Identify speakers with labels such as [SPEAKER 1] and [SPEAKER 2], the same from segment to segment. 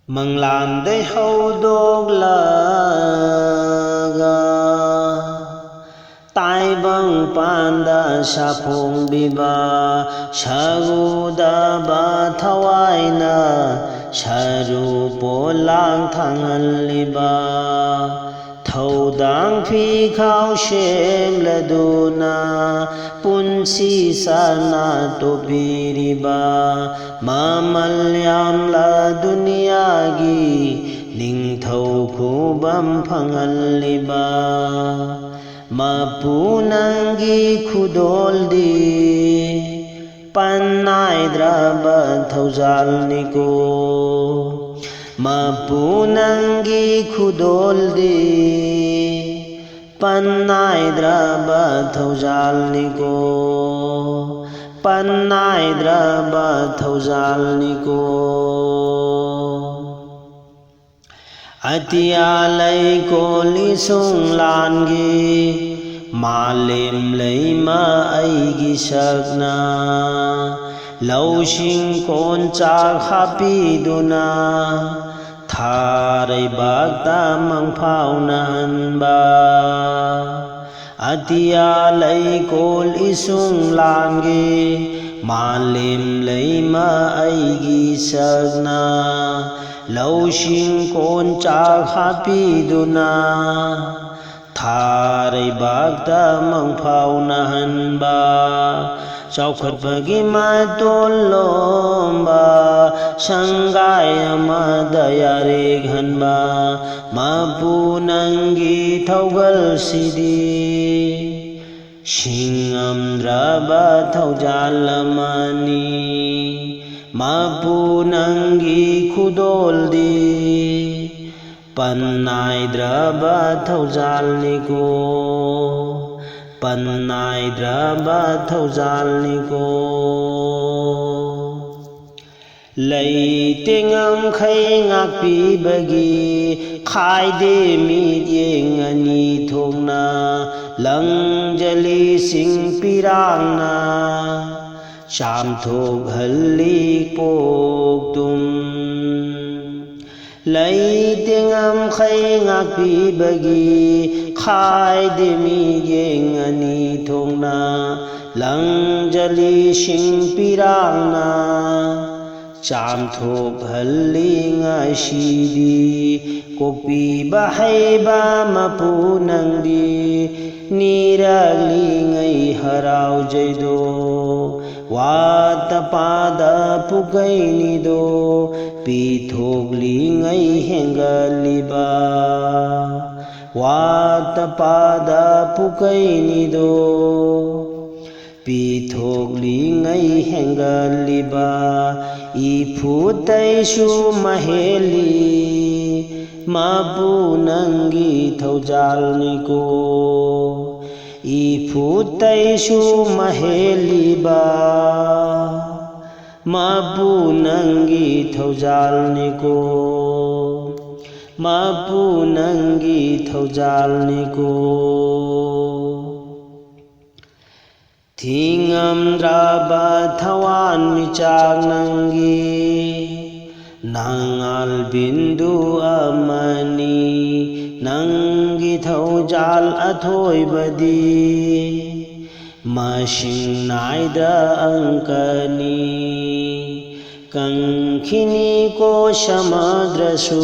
[SPEAKER 1] Manglan day hầu laga tai bang panda sapong biba shaguda ba thawaina sharu polang thangal liba Thâu phi khao shem laduna punsi sana to biriba mamalyam la dunia gi ning thâu khubam phangal liba mapunangi khudol di panai draba thaujal niko mapunangi khudol di panai draba thaujal niko panai draba thaujal niko atialai ko lisung langi malim leima aigi sakna lausing kon chak hapiduna tharai bakta mangphaunan ba atialai ko lisung langi malim leima aigi sakna lausing kon chak hapiduna tharai bakta mangphaunan ba chaukhatpagi matolomba sangai amada yare ghanba mapunangi thaugal sidi singamdraba thaujalamani mapunangi khudol di panai draba thaujal niko panai draba thaujal niko leitingang khai ngakpi bagi khaide mi yeng ani thongna langjali sing pirangna cham thok halli pok tum leitingam khai ngakpi bagi khaide mi yeng ani thongna langjali sing pirangna cham thok halli ngai shidi kopi bahaiba mapunang di nirali ngai harau jaido watapada pukai nido pithogli ngai hengaliba watapada pukai nido pithogli ngai hengaliba iputai su maheli mapunangi thaujal niko iputai su maheli ba mapunangi thaujal niko mapunangi thaujal niko Thingam draba thawan michak nangi nangal bindu amani nangi thaujal athoi badi masing naida angkani kangkhini ko samadrasu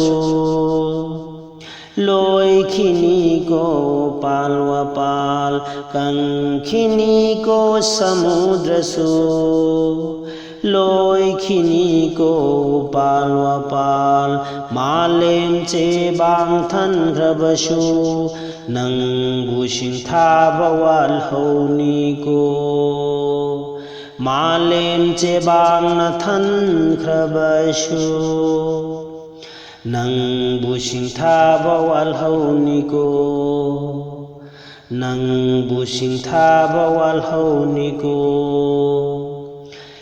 [SPEAKER 1] loi khini ko palwapal kangkhini ko samudra su loi khini ko palwapal malem che bang than rabasu nang busing thabawal honi ko malem che bang na than rabasu nang busing thabawal hauniko nang busing thabawal hauniko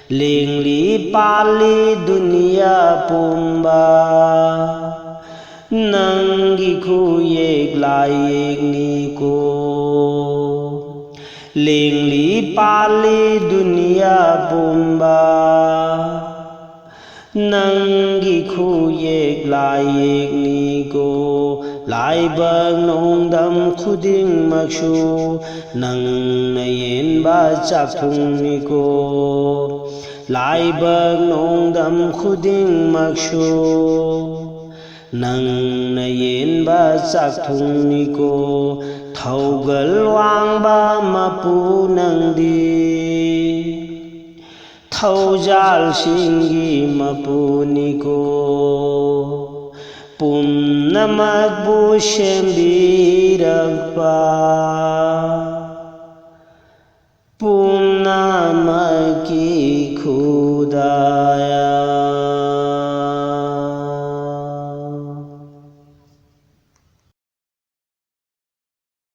[SPEAKER 1] lingli pali dunia pumba nangi khuyek layek niko lingli pali dunia pumba Nanggi khuyek layek niko Lai bang nong dam khuding makshu Nang na yen ba chak thung niko Lai bang nong dam khuding makshu Nang na yen ba chak thung niko Thau gal wang ba mapu nang di Thau jal shingi mapu niko Pum namak bu shembirak pa